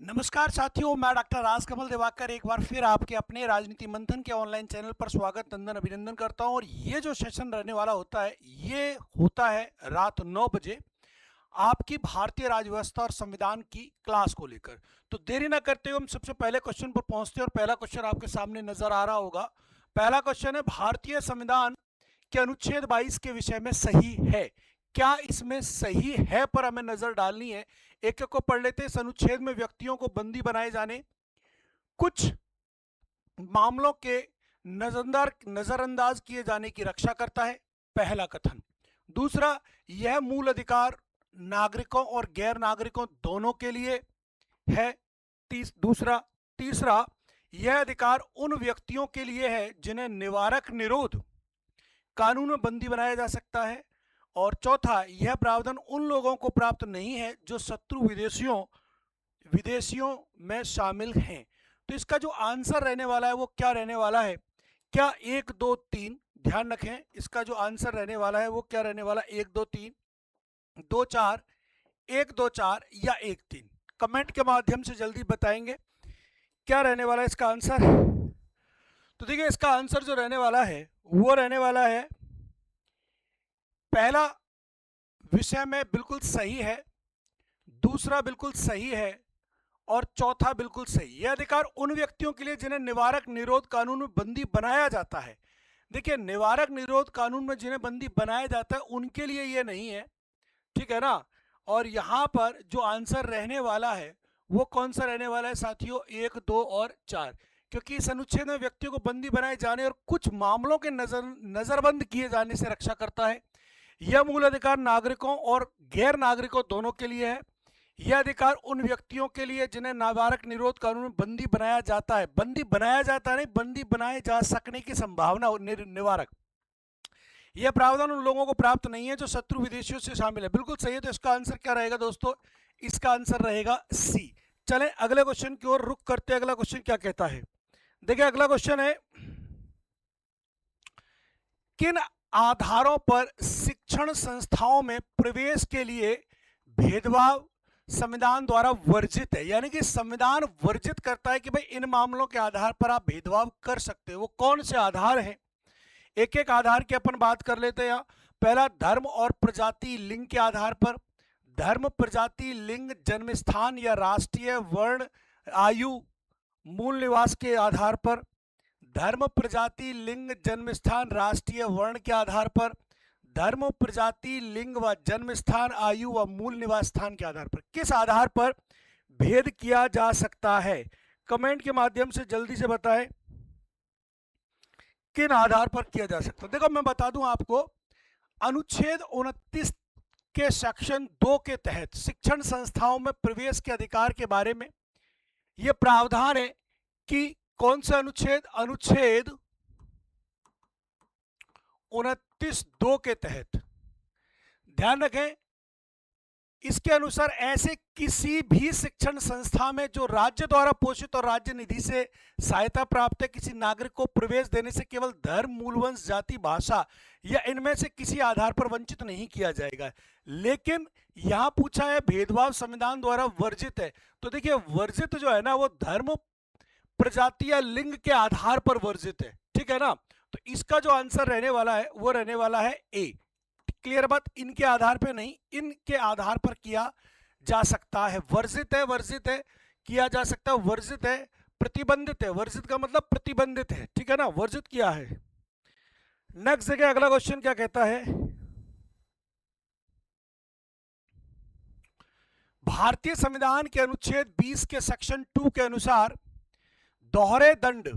नमस्कार साथियों, मैं डॉक्टर राजकमल दिवाकर एक बार फिर आपके अपने राजनीति मंथन के ऑनलाइन चैनल पर स्वागत नंदन अभिनंदन करता हूं। और ये जो सेशन रहने वाला होता है ये होता है रात 9 बजे आपकी भारतीय राज्यव्यवस्था और संविधान की क्लास को लेकर। तो देरी ना करते हुए हम सबसे पहले क्वेश्चन पर पहुंचते हैं और पहला क्वेश्चन आपके सामने नजर आ रहा होगा। पहला क्वेश्चन है, भारतीय संविधान के अनुच्छेद 22 के विषय में सही है। क्या इसमें सही है पर हमें नजर डालनी है। एक एक को पढ़ लेते हैं। इस अनुच्छेद में व्यक्तियों को बंदी बनाए जाने, कुछ मामलों के नजरअंदाज किए जाने की रक्षा करता है, पहला कथन। दूसरा, यह मूल अधिकार नागरिकों और गैर नागरिकों दोनों के लिए है। दूसरा। तीसरा, यह अधिकार उन व्यक्तियों के लिए है जिन्हें निवारक निरोध कानून में बंदी बनाया जा सकता है। और चौथा, यह प्रावधान उन लोगों को प्राप्त नहीं है जो शत्रु विदेशियों में शामिल हैं। तो इसका जो आंसर रहने वाला है वो क्या रहने वाला है? क्या 1 2 3? ध्यान रखें, इसका जो आंसर रहने वाला है वो क्या रहने वाला है? 1 2 3, 2 4, 1 2 4 या 1 3? कमेंट के माध्यम से जल्दी बताएंगे क्या रहने वाला है इसका आंसर। तो देखिए, इसका आंसर जो रहने वाला है वो रहने वाला है, पहला विषय में बिल्कुल सही है, दूसरा बिल्कुल सही है और चौथा बिल्कुल सही। यह अधिकार उन व्यक्तियों के लिए जिन्हें निवारक निरोध कानून में बंदी बनाया जाता है। देखिए, निवारक निरोध कानून में जिन्हें बंदी बनाया जाता है उनके लिए यह नहीं है, ठीक है ना। और यहां पर जो आंसर रहने वाला है वो कौन सा रहने वाला है साथियों? 1 2 और 4। क्योंकि इस अनुच्छेद में व्यक्तियों को बंदी बनाए जाने और कुछ मामलों के नजरबंद किए जाने से रक्षा करता है। यह मूल अधिकार नागरिकों और गैर नागरिकों दोनों के लिए है। यह अधिकार उन व्यक्तियों के लिए जिन्हें निवारक निरोध कानून में बंदी बनाया जाता है, बंदी बनाया जाता नहीं, बंदी बनाए जा सकने की संभावना निवारक। यह प्रावधान उन लोगों को प्राप्त नहीं है जो शत्रु विदेशियों से शामिल है। बिल्कुल सही है। तो इसका आंसर क्या रहेगा दोस्तों? इसका आंसर रहेगा सी। चलें अगले क्वेश्चन की ओर रुख करते हैं। अगला क्वेश्चन क्या कहता है? देखिए, अगला क्वेश्चन है, किन आधारों पर शिक्षण संस्थाओं में प्रवेश के लिए भेदभाव संविधान द्वारा वर्जित है? यानी कि संविधान वर्जित करता है कि भाई इन मामलों के आधार पर आप भेदभाव कर सकते हो। वो कौन से आधार हैं? एक एक आधार की अपन बात कर लेते हैं। पहला, धर्म और प्रजाति लिंग के आधार पर। धर्म, प्रजाति, लिंग, जन्म स्थान या राष्ट्रीय वर्ण, आयु, मूल निवास के आधार पर। धर्म, प्रजाति, लिंग, जन्म स्थान, राष्ट्रीय वर्ण के आधार पर। धर्म, प्रजाति, लिंग व जन्म स्थान, आयु व मूल निवास स्थान के आधार पर। किस आधार पर भेद किया जा सकता है? कमेंट के माध्यम से जल्दी से बताएं किन आधार पर किया जा सकता है। देखो, मैं बता दूं आपको, अनुच्छेद 29 के सेक्शन 2 के तहत शिक्षण संस्थाओं में प्रवेश के अधिकार के बारे में यह प्रावधान है कि कौन सा अनुच्छेद? अनुच्छेद 29(2) के तहत। ध्यान रखें, इसके अनुसार ऐसे किसी भी शिक्षण संस्था में जो राज्य द्वारा पोषित और राज्य निधि से सहायता प्राप्त है, किसी नागरिक को प्रवेश देने से केवल धर्म, मूलवंश, जाति, भाषा या इनमें से किसी आधार पर वंचित नहीं किया जाएगा। लेकिन यहां पूछा है भेदभाव संविधान द्वारा वर्जित है। तो देखिए, वर्जित जो है ना वो धर्म, प्रजाति या लिंग के आधार पर वर्जित है, ठीक है ना। तो इसका जो आंसर रहने वाला है वो रहने वाला है ए। क्लियर बात? इनके आधार पे नहीं, इनके आधार पर किया जा सकता है। वर्जित है, वर्जित है, किया जा सकता है। वर्जित है, प्रतिबंधित है। वर्जित का मतलब प्रतिबंधित है, ठीक है ना, वर्जित किया है। नेक्स्ट देखिए, अगला क्वेश्चन क्या कहता है। भारतीय संविधान के अनुच्छेद 20 के सेक्शन 2 के अनुसार दोहरे दंड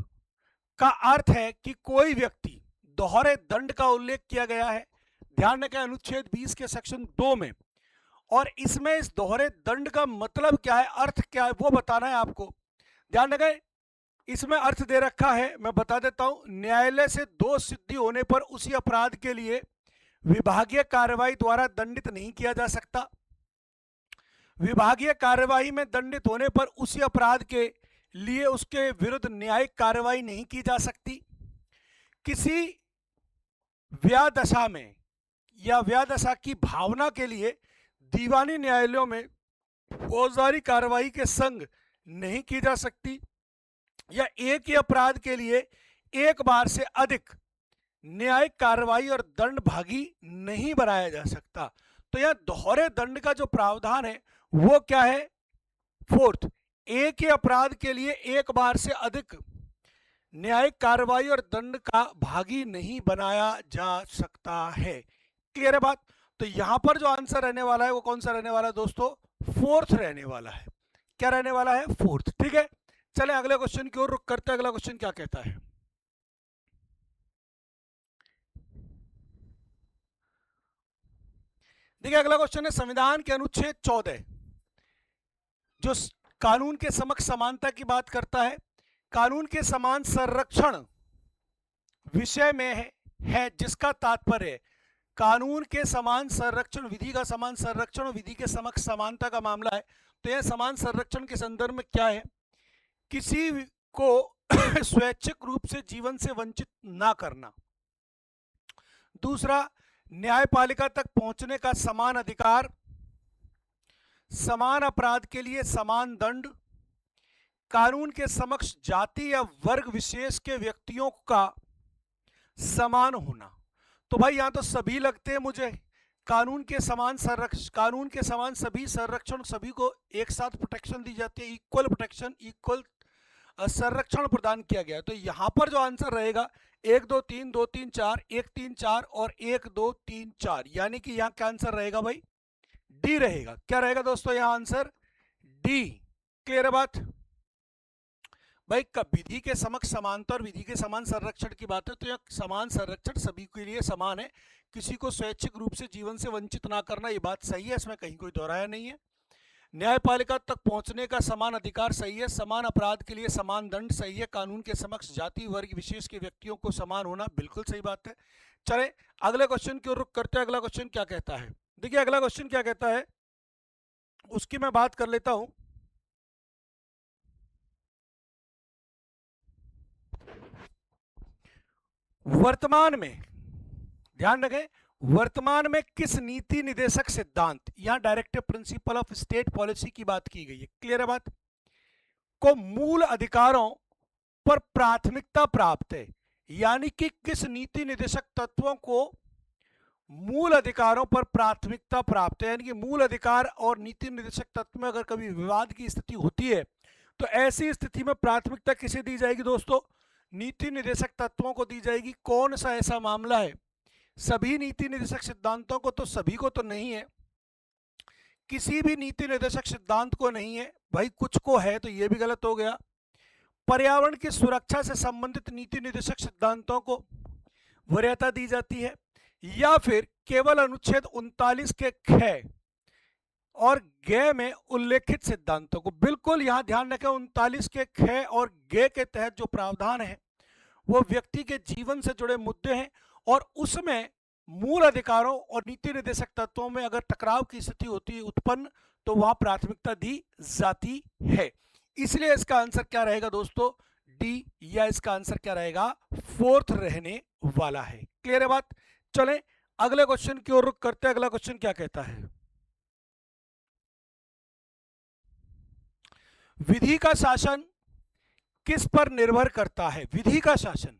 का अर्थ है कि कोई व्यक्ति, दोहरे दंड का उल्लेख किया गया है, ध्यान रखें, अनुच्छेद 20 के सेक्शन 2 में। और इसमें इस दोहरे दंड का मतलब क्या है, अर्थ क्या है, वो बताना है आपको। ध्यान रखें, इसमें अर्थ दे रखा है, मैं बता देता हूं। न्यायालय से दोष सिद्धि होने पर उसी अपराध के लिए विभागीय कार्रवाई द्वारा दंडित नहीं किया जा सकता। विभागीय कार्रवाई में दंडित होने पर उसी अपराध के लिए उसके विरुद्ध न्यायिक कार्रवाई नहीं की जा सकती। किसी व्यादशा में या व्यादशा की भावना के लिए दीवानी न्यायालयों में फौजदारी कार्रवाई के संग नहीं की जा सकती, या एक ही अपराध के लिए एक बार से अधिक न्यायिक कार्रवाई और दंड भागी नहीं बनाया जा सकता। तो यह दोहरे दंड का जो प्रावधान है वो क्या है? फोर्थ, एक ही अपराध के लिए एक बार से अधिक न्यायिक कार्रवाई और दंड का भागी नहीं बनाया जा सकता है। क्लियर है बात? तो यहां पर जो आंसर रहने वाला है वो कौन सा रहने वाला है दोस्तों? फोर्थ रहने वाला है। क्या रहने वाला है? फोर्थ। ठीक है, चले अगले क्वेश्चन की ओर रुक करते हैं। अगला क्वेश्चन क्या कहता है? देखिए अगला क्वेश्चन है संविधान के अनुच्छेद 14 जो कानून के समक्ष समानता की बात करता है, कानून के समान संरक्षण विषय में है जिसका तात्पर्य कानून के समान संरक्षण, विधि का समान संरक्षण और विधि के समक्ष समानता का मामला है। तो यह समान संरक्षण के संदर्भ में क्या है? किसी को स्वैच्छिक रूप से जीवन से वंचित ना करना। दूसरा, न्यायपालिका तक पहुंचने का समान अधिकार, समान अपराध के लिए समान दंड, कानून के समक्ष जाति या वर्ग विशेष के व्यक्तियों का समान होना। तो भाई यहां तो सभी लगते हैं मुझे। कानून के समान संरक्षण, कानून के समान सभी संरक्षण, सभी को एक साथ प्रोटेक्शन दी जाती है, इक्वल प्रोटेक्शन, इक्वल संरक्षण प्रदान किया गया। तो यहां पर जो आंसर रहेगा 1 2 3 2 3 4, 1 3 4 और 1 2 3 4, यानी कि यहां क्या आंसर रहेगा भाई? डी रहेगा। क्या रहेगा दोस्तों यहां आंसर? डी। क्लियर है बात? भाई विधि के समक्ष समानता और विधि के समान संरक्षण की बात है, तो यह समान संरक्षण सभी के लिए समान है, किसी को स्वैच्छिक रूप से जीवन से वंचित ना करना, ये बात सही है, इसमें कहीं कोई दोहराया नहीं है। न्यायपालिका तक पहुंचने का समान अधिकार सही है, समान अपराध के लिए समान दंड सही है, कानून के समक्ष जाति वर्ग विशेष के व्यक्तियों को समान होना बिल्कुल सही बात है। चले अगले क्वेश्चन की ओर रुख करते हैं। अगला क्वेश्चन क्या कहता है? देखिए अगला क्वेश्चन क्या कहता है उसकी मैं बात कर लेता हूं। वर्तमान में, ध्यान रखें, वर्तमान में किस नीति निदेशक सिद्धांत, यहां directive principle of state policy की बात की गई है, क्लियर है बात, को मूल अधिकारों पर प्राथमिकता प्राप्त है, यानी कि किस नीति निदेशक तत्वों को मूल अधिकारों पर प्राथमिकता प्राप्त है, यानी कि मूल अधिकार और नीति निर्देशक तत्व में अगर कभी विवाद की स्थिति होती है तो ऐसी स्थिति में प्राथमिकता किसे दी जाएगी दोस्तों? नीति निर्देशक तत्वों को दी जाएगी। कौन सा ऐसा मामला है? सभी नीति निर्देशक सिद्धांतों को, तो सभी को तो नहीं है, किसी भी नीति निर्देशक सिद्धांत को नहीं है भाई, कुछ को है, तो यह भी गलत हो गया। पर्यावरण की सुरक्षा से संबंधित नीति निर्देशक सिद्धांतों को वरीयता दी जाती है, या फिर केवल अनुच्छेद 39 के ख और ग में उल्लेखित सिद्धांतों को। बिल्कुल यहां ध्यान रखें, 39 के ख और ग के तहत जो प्रावधान है वो व्यक्ति के जीवन से जुड़े मुद्दे हैं, और उसमें मूल अधिकारों और नीति निर्देशक तत्वों में अगर टकराव की स्थिति होती है उत्पन्न, तो वहां प्राथमिकता दी जाती है। इसलिए इसका आंसर क्या रहेगा दोस्तों? डी, या इसका आंसर क्या रहेगा? फोर्थ रहने वाला है। क्लियर है बात? चलें अगले क्वेश्चन की ओर रुख करते हैं। अगला क्वेश्चन क्या कहता है? विधि का शासन किस पर निर्भर करता है? विधि का शासन,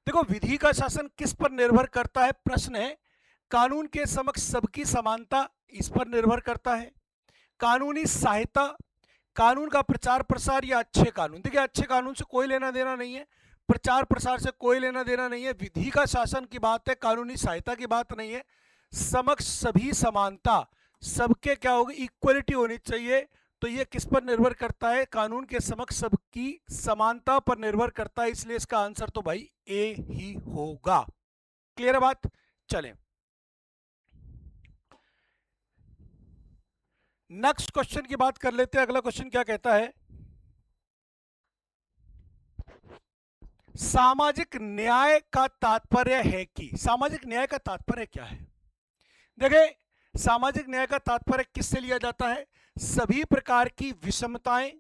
देखो विधि का शासन किस पर निर्भर करता है? प्रश्न है। कानून के समक्ष सबकी समानता, इस पर निर्भर करता है। कानूनी सहायता, कानून का प्रचार प्रसार, या अच्छे कानून। देखिए अच्छे कानून से कोई लेना देना नहीं है, प्रचार प्रसार से कोई लेना देना नहीं है। विधि का शासन की बात है, कानूनी सहायता की बात नहीं है। समक्ष सभी समानता, सबके क्या होगी? इक्वलिटी होनी चाहिए। तो ये किस पर निर्भर करता है? कानून के समक्ष सबकी समानता पर निर्भर करता है, इसलिए इसका आंसर तो भाई ए ही होगा। क्लियर है बात? चलें नेक्स्ट क्वेश्चन की बात कर लेते हैं। अगला क्वेश्चन क्या कहता है? सामाजिक न्याय का तात्पर्य है कि, सामाजिक न्याय का तात्पर्य क्या है? देखिए सामाजिक न्याय का तात्पर्य किससे लिया जाता है? सभी प्रकार की विषमताएं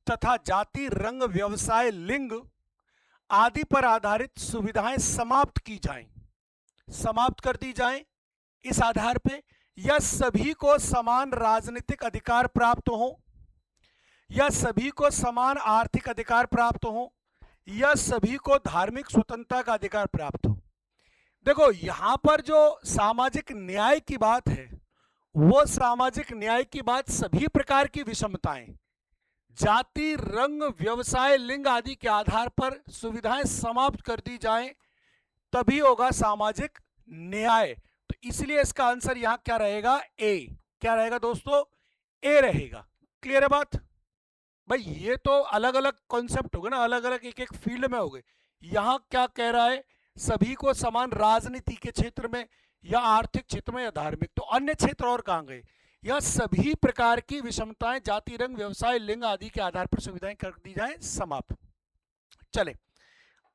तथा जाति, रंग, व्यवसाय, लिंग आदि पर आधारित सुविधाएं समाप्त की जाएं, समाप्त कर दी जाएं इस आधार पे, या सभी को समान राजनीतिक अधिकार प्राप्त हो, या सभी को समान आर्थिक अधिकार प्राप्त हो, या सभी को धार्मिक स्वतंत्रता का अधिकार प्राप्त हो। देखो यहां पर जो सामाजिक न्याय की बात है, वो सामाजिक न्याय की बात सभी प्रकार की विषमताएं, जाति, रंग, व्यवसाय, लिंग आदि के आधार पर सुविधाएं समाप्त कर दी जाएं, तभी होगा सामाजिक न्याय। तो इसलिए इसका आंसर यहां क्या रहेगा? ए। क्या रहेगा दोस्तों? ए रहेगा। क्लियर है बात? भाई ये तो अलग अलग कॉन्सेप्ट हो गए ना, अलग अलग एक एक फील्ड में हो गए। यहां क्या कह रहा है? सभी को समान राजनीति के क्षेत्र में, या आर्थिक क्षेत्र में, या धार्मिक। तो अन्य क्षेत्र और कहां गए? यह सभी प्रकार की विषमताएं, जाति, रंग, व्यवसाय, लिंग आदि के आधार पर सुविधाएं कर दी जाए समाप्त। चले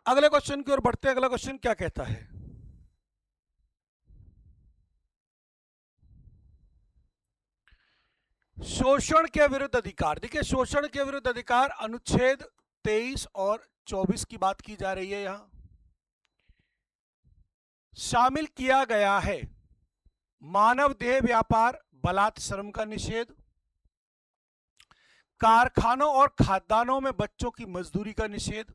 अगले क्वेश्चन की ओर बढ़ते हैं। अगला क्वेश्चन क्या कहता है? शोषण के विरुद्ध अधिकार। देखिए शोषण के विरुद्ध अधिकार अनुच्छेद 23 और 24 की बात की जा रही है। यहां शामिल किया गया है मानव देह व्यापार, बलात् श्रम का निषेध, कारखानों और खाद्यान्नों में बच्चों की मजदूरी का निषेध,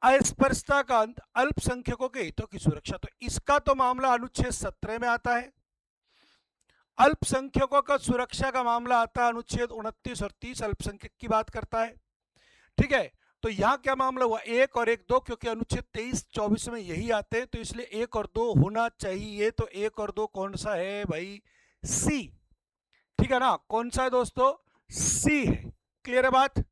अस्पृश्यता का अंत, अल्पसंख्यकों के हितों की सुरक्षा। तो इसका तो मामला अनुच्छेद 17 में आता है। अल्पसंख्यकों का सुरक्षा का मामला आता है अनुच्छेद 29 और 30, अल्पसंख्यक की बात करता है। ठीक है, तो यहां क्या मामला हुआ? 1 और 1 2, क्योंकि अनुच्छेद 23-24 में यही आते हैं, तो इसलिए 1 और 2 होना चाहिए। तो 1 और 2 कौन सा है भाई? सी। ठीक है ना, कौन सा है दोस्तों? सी है। क्लियर है बात?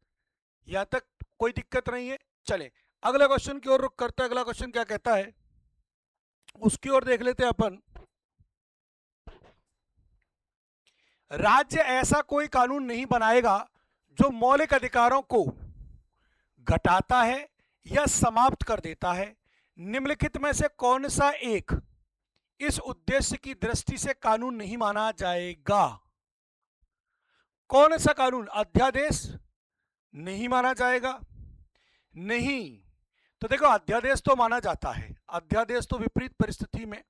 यहां तक कोई दिक्कत नहीं है। चले अगले क्वेश्चन की ओर रुख करते हैं। अगला क्वेश्चन क्या कहता है उसकी ओर देख लेते हैं अपन। राज्य ऐसा कोई कानून नहीं बनाएगा जो मौलिक अधिकारों को घटाता है या समाप्त कर देता है। निम्नलिखित में से कौन सा एक इस उद्देश्य की दृष्टि से कानून नहीं माना जाएगा? कौन सा कानून? अध्यादेश नहीं माना जाएगा? नहीं। तो देखो अध्यादेश तो माना जाता है, अध्यादेश तो विपरीत परिस्थिति में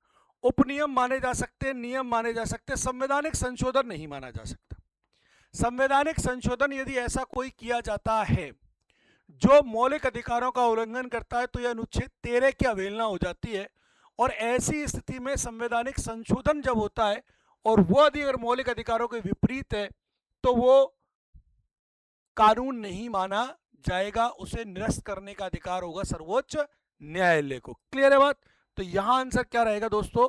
उपनियम माने जा सकते हैं, नियम माने जा सकते हैं, संवैधानिक संशोधन नहीं माना जा सकता। संवैधानिक संशोधन यदि ऐसा कोई किया जाता है जो मौलिक अधिकारों का उल्लंघन करता है, तो यह अनुच्छेद 13 की अवहेलना हो जाती है। और ऐसी स्थिति में संवैधानिक संशोधन जब होता है और वो यदि अगर मौलिक अधिकारों के विपरीत है, तो वो कानून नहीं माना जाएगा, उसे निरस्त करने का अधिकार होगा सर्वोच्च न्यायालय को। क्लियर है बात? तो यहां आंसर क्या रहेगा दोस्तों?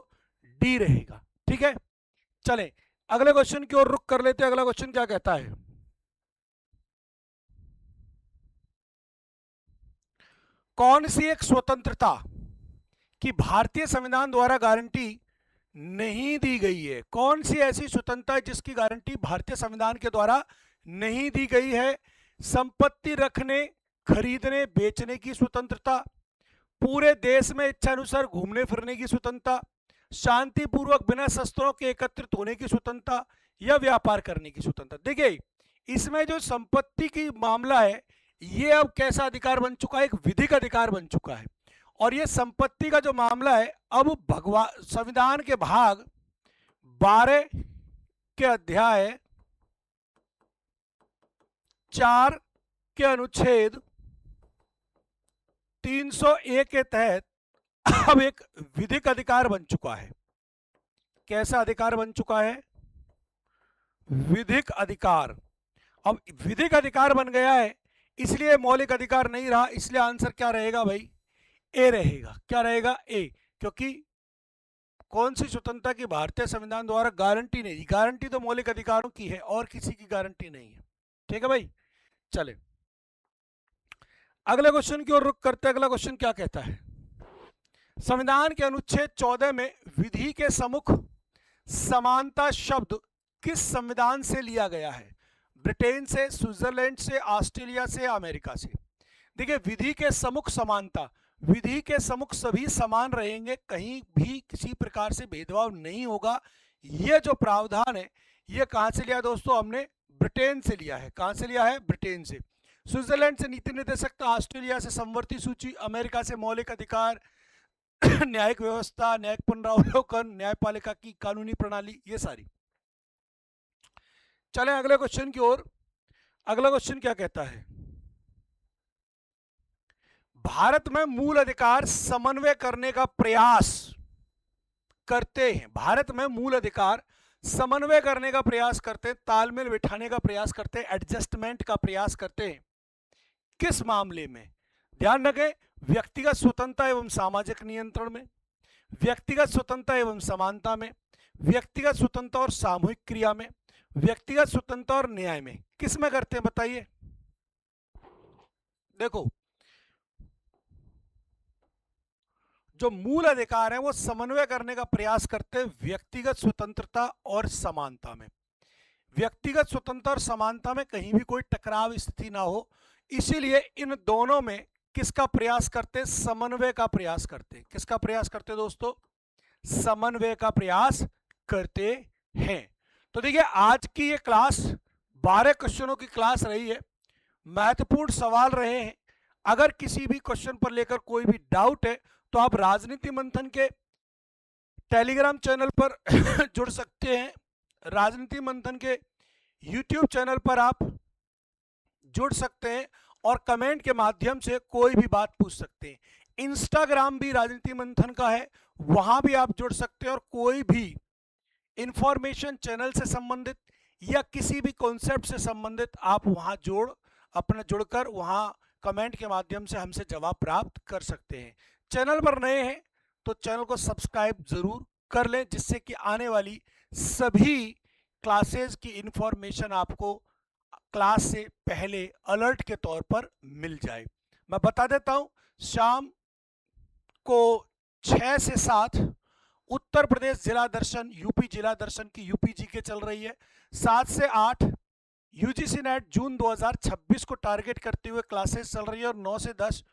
डी रहेगा। ठीक है, चलें अगले क्वेश्चन की ओर रुख कर लेते हैं। अगला क्वेश्चन क्या कहता है? कौन सी एक स्वतंत्रता की भारतीय संविधान द्वारा गारंटी नहीं दी गई है? कौन सी ऐसी स्वतंत्रता है जिसकी गारंटी भारतीय संविधान के द्वारा नहीं दी गई है? संपत्ति रखने, खरीदने, बेचने की स्वतंत्रता, पूरे देश में इच्छानुसार घूमने फिरने की स्वतंत्रता, शांतिपूर्वक बिना शस्त्रों के एकत्रित होने की स्वतंत्रता, या व्यापार करने की स्वतंत्रता। देखिए इसमें जो संपत्ति की मामला है, ये अब कैसा अधिकार बन चुका है? एक विधिक अधिकार बन चुका है। और ये संपत्ति का जो मामला है, अब भगवान संविधान के भाग 12 के अध्याय 4 के अनुच्छेद 301 के तहत अब एक विधिक अधिकार बन चुका है। कैसा अधिकार बन चुका है? विधिक अधिकार। अब विधिक अधिकार बन गया है, इसलिए मौलिक अधिकार नहीं रहा। इसलिए आंसर क्या रहेगा भाई? ए रहेगा। क्या रहेगा? ए। क्योंकि कौन सी स्वतंत्रता की भारतीय संविधान द्वारा गारंटी नहीं? गारंटी तो मौलिक अधिकारों की है और किसी की गारंटी नहीं है। ठीक है भाई, चले अगले क्वेश्चन की ओर रुख करते हैं। अगला क्वेश्चन क्या कहता है? संविधान के अनुच्छेद 14 में विधि के सम्मुख समानता शब्द किस संविधान से लिया गया है? ब्रिटेन से, स्विट्जरलैंड से, ऑस्ट्रेलिया से, अमेरिका से? देखिए विधि के सम्मुख समानता, विधि के सम्मुख सभी समान रहेंगे, कहीं भी किसी प्रकार से भेदभाव नहीं होगा। ये जो प्रावधान है ये कहां से लिया दोस्तों? हमने ब्रिटेन से लिया है। कहां से लिया है? ब्रिटेन से। स्विट्जरलैंड से नीति निर्देशकता, ऑस्ट्रेलिया से समवर्ती सूची, अमेरिका से मौलिक अधिकार, न्यायिक व्यवस्था, न्यायिक पुनरावलोकन, न्यायपालिका की कानूनी प्रणाली, ये सारी। चले अगले क्वेश्चन की ओर। अगला क्वेश्चन क्या कहता है? भारत में मूल अधिकार समन्वय करने का प्रयास करते हैं। भारत में मूल अधिकार समन्वय करने का प्रयास करते हैं, तालमेल बिठाने का प्रयास करते हैं, एडजस्टमेंट का प्रयास करते हैं। किस मामले में? ध्यान रखें, व्यक्तिगत स्वतंत्रता एवं सामाजिक नियंत्रण में, व्यक्तिगत स्वतंत्रता एवं समानता में, व्यक्तिगत स्वतंत्रता और सामूहिक क्रिया में, व्यक्तिगत स्वतंत्रता और न्याय में। किस में करते हैं बताइए? देखो, जो मूल अधिकार है वो समन्वय करने का प्रयास करते हैं व्यक्तिगत स्वतंत्रता और समानता में। व्यक्तिगत स्वतंत्रता और समानता में कहीं भी कोई टकराव स्थिति ना हो, इसीलिए इन दोनों में किसका प्रयास करते हैं? समन्वय का प्रयास करते हैं। किसका प्रयास करते हैं दोस्तों? समन्वय का प्रयास करते हैं। तो देखिए, आज की ये क्लास 12 क्वेश्चनों की क्लास रही है, महत्वपूर्ण सवाल रहे हैं। अगर किसी भी क्वेश्चन पर लेकर कोई भी डाउट है तो आप राजनीति मंथन के टेलीग्राम चैनल पर जुड़ सकते हैं, राजनीति मंथन के यूट्यूब चैनल पर आप जुड़ सकते हैं और कमेंट के माध्यम से कोई भी बात पूछ सकते हैं। इंस्टाग्राम भी राजनीति मंथन का है, वहां भी आप जुड़ सकते हैं और कोई भी इंफॉर्मेशन चैनल से संबंधित या किसी भी कॉन्सेप्ट से संबंधित आप वहां जुड़कर वहां कमेंट के माध्यम से हमसे जवाब प्राप्त कर सकते हैं। चैनल पर नए हैं तो चैनल को सब्सक्राइब जरूर कर लें, जिससे कि आने वाली सभी क्लासेस की इंफॉर्मेशन आपको क्लास से पहले अलर्ट के तौर पर मिल जाए। मैं बता देता हूं, शाम को 6 से 7 उत्तर प्रदेश जिला दर्शन, यूपी जिला दर्शन की यूपी जीके चल रही है। 7 से 8 यूजीसी नेट जून 2026 को टारगेट करते हुए क्लासेस चल रही है और 9 से 10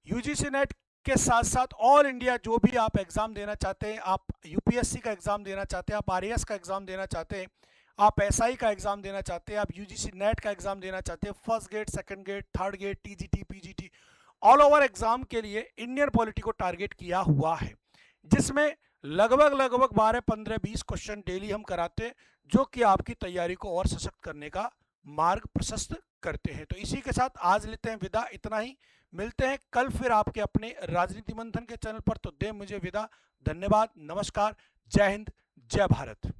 यूजीसी नेट के साथ साथ ऑल इंडिया जो भी आप एग्जाम देना चाहते हैं, आप यूपीएससी का एग्जाम देना चाहते हैं, आप आरएएस का एग्जाम देना चाहते हैं, आप एसआई का एग्जाम देना चाहते हैं, आप यूजीसी नेट का एग्जाम देना चाहते हैं, first grade, second grade, third grade, TGT, PGT, all over exam के लिए इंडियन पॉलिटी को टारगेट किया हुआ है, जिसमें लगभग 12, 15, 20 क्वेश्चन डेली हम कराते हैं, जो कि आपकी तैयारी को और सशक्त करने का मार्ग प्रशस्त करते हैं। तो इसी के साथ आज लेते हैं विदा, इतना ही। मिलते हैं कल फिर आपके अपने राजनीति मंथन के चैनल पर। तो दे मुझे विदा, धन्यवाद, नमस्कार, जय हिंद, जय भारत।